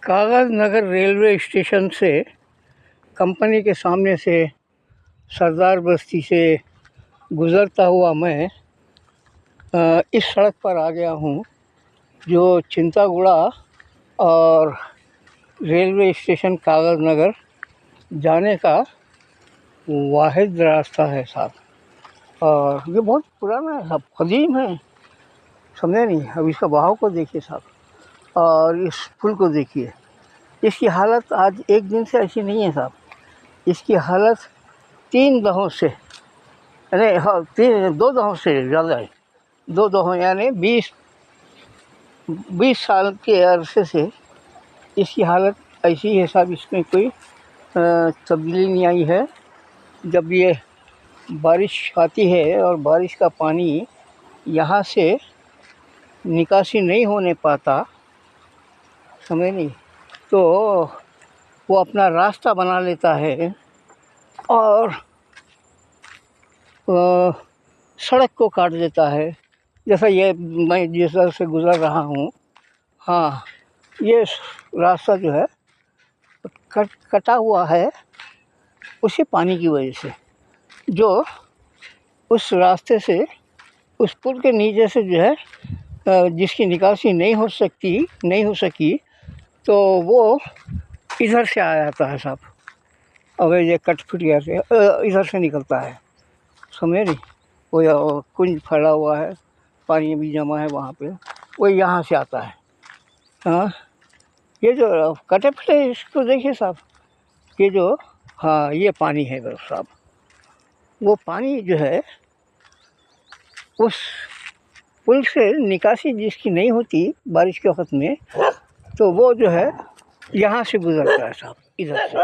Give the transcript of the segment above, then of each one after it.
कागज़ नगर railway station से company के सामने से सरदार बस्ती से गुज़रता हुआ मैं इस सड़क पर आ गया हूँ जो चिंतागुड़ा और रेलवे स्टेशन कागज़ नगर जाने का वाहिद रास्ता है साहब। और ये बहुत पुराना है साहब, क़दीम है, समझे नहीं। अब इसका बहाव को देखिए साहब, और इस पुल को देखिए। इसकी हालत आज एक दिन से ऐसी नहीं है साहब, इसकी हालत 3 दहों से, अरे हाँ 2 दहों से ज़्यादा है। 2 दहों यानी 20 साल के अरसे से इसकी हालत ऐसी है साहब। इसमें कोई तब्दीली नहीं आई है। जब ये बारिश आती है और बारिश का पानी यहाँ से निकासी नहीं होने पाता, समझे नहीं, तो वो अपना रास्ता बना लेता है और सड़क को काट देता है। जैसा ये मैं जिस सड़क से गुज़र रहा हूँ, हाँ ये रास्ता जो है कटा हुआ है उसी पानी की वजह से, जो उस रास्ते से उस पुल के नीचे से जो है जिसकी निकासी नहीं हो सकी, तो वो इधर से आ जाता है साहब। अगर ये कटफिटिया से इधर से निकलता है, समझे नहीं। वो कुंज फैला हुआ है, पानी भी जमा है वहाँ पे, वो यहाँ से आता है। हाँ ये जो कटे फटे इसको देखिए साहब, ये जो हाँ ये पानी है साहब। वो पानी जो है उस पुल से निकासी जिसकी नहीं होती बारिश के वक्त में, तो वो जो है यहाँ से गुज़रता है साहब, इधर से।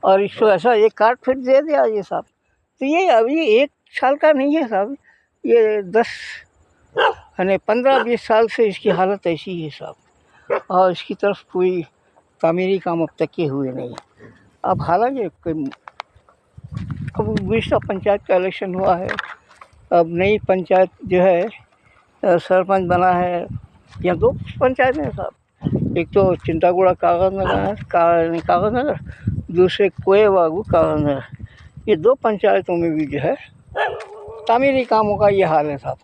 और इसको ऐसा एक काट फिर दे दिया ये साहब। तो ये अभी 1 साल का नहीं है साहब, ये 10 यानी 15-20 साल से इसकी हालत ऐसी है साहब। और इसकी तरफ कोई तामीरी काम अब तक किए हुए नहीं। अब हालांकि अब विश्व पंचायत का इलेक्शन हुआ है, अब नई पंचायत जो है सरपंच बना है। यहाँ 2 पंचायत हैं साहब, एक तो चिंतागुड़ा कागज़ नगर, दूसरे कोयवागू कागज़ नगर। ये 2 पंचायतों में भी जो है तामीरी कामों का ये हाल है साहब।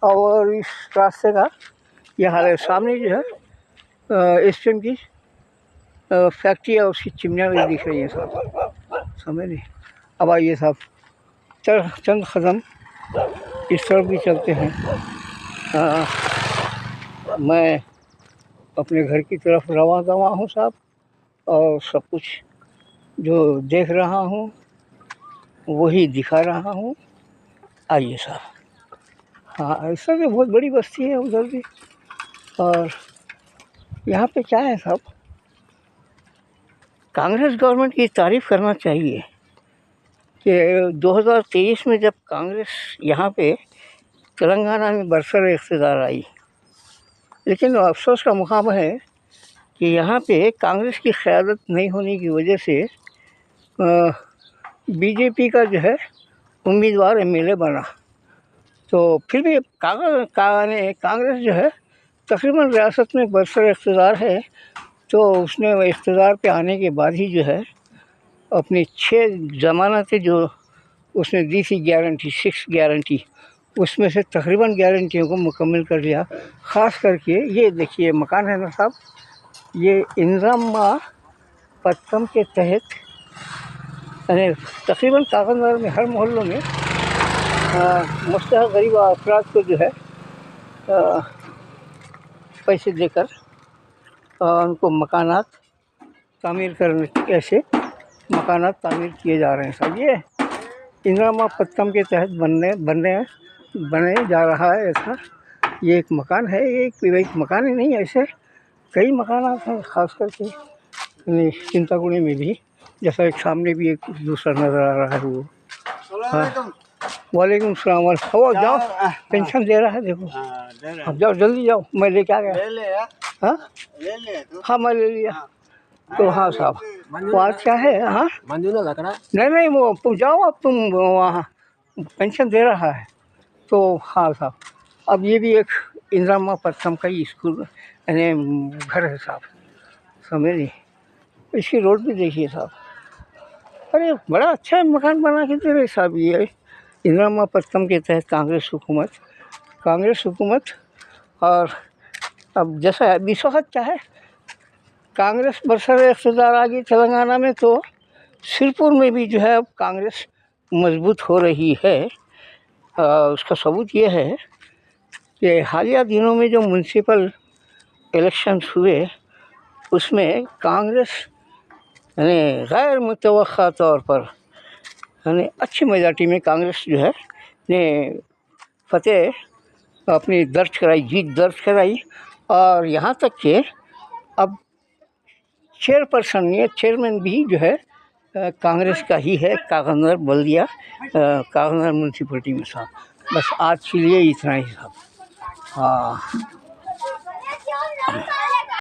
और इस रास्ते का ये हाल है। सामने जो है स्टीम की फैक्ट्री है, उसकी चिमनियाँ भी दिख रही हैं साहब, समझ नहीं। अब आइए साहब चंद कदम इस तरफ भी चलते हैं। मैं अपने घर की तरफ रवां दवा हूँ साहब, और सब कुछ जो देख रहा हूँ वही दिखा रहा हूँ। आइए साहब। हाँ ऐसा भी बहुत बड़ी बस्ती है उधर भी। और यहाँ पे क्या है साहब, कांग्रेस गवर्नमेंट की तारीफ़ करना चाहिए कि 2023 में जब कांग्रेस यहाँ पे तेलंगाना में बरसर इक़्तिदार आई, लेकिन अफ़सोस का मुकाम है कि यहाँ पे कांग्रेस की क़यादत नहीं होने की वजह से बीजेपी का जो है उम्मीदवार एमएलए बना। तो फिर भी कांग्रेस जो है तकरीबन रियासत में बरसर इक़्तिदार है। तो उसने इक़्तिदार पे आने के बाद ही जो है अपनी 6 ज़मानतें जो उसने दी थी गारंटी, 6 गारंटी, उसमें से तकरीबन गारंटियों को मुकम्मल कर लिया। ख़ास करके ये देखिए मकान है ना साहब, ये इंदिरा पथकम के तहत यानी तकरीबन कागज़ नगर में हर मोहल्लों में मुस्तहक़ गरीब अफराद को जो है पैसे देकर उनको मकानात तामीर करने, ऐसे मकानात तामीर किए जा रहे हैं साहब। ये इंदिरा पथकम के तहत बने जा रहा है ऐसा। ये एक मकान है, ये एक मकान ही नहीं, ऐसे कई मकानात हैं, ख़ास करके चिंतागुड़ी में भी। जैसा एक सामने भी एक दूसरा नज़र आ रहा है वो। हाँ वालेकुम सलाम। हो जाओ, पेंशन दे रहा है देखो। अब जाओ जल्दी जाओ, मैं लेके आ गया। हाँ हाँ मैं ले लिया। तो हाँ साहब बात क्या है। हाँ नहीं वो जाओ, अब तुम वहाँ पेंशन दे रहा है तो। हाँ साहब अब ये भी एक इंदिरा पथकम का ही स्कूल यानी घर है साहब, समझे नहीं। इसकी रोड भी देखिए साहब, अरे बड़ा अच्छा मकान बना के दे रहे साहब। ये इंदिरा पथकम के तहत कांग्रेस हुकूमत। और अब जैसा इस वक्त क्या है, कांग्रेस बरसर इक़्तिदार आ गई तेलंगाना में, तो सिरपुर में भी जो है अब कांग्रेस मजबूत हो रही है। उसका सबूत ये है कि हालिया दिनों में जो म्युनिसिपल इलेक्शंस हुए उसमें कांग्रेस यानी गैर मुतवक्का तौर पर यानी अच्छी मेजॉरिटी में कांग्रेस जो है ने फतेह अपनी जीत दर्ज कराई। और यहाँ तक कि अब चेयरमैन भी जो है कांग्रेस का ही है, कागजनगर बल्दिया कागजनगर म्यूनसिपलिटी में साहब। बस आज के लिए इतना ही साहब। हाँ।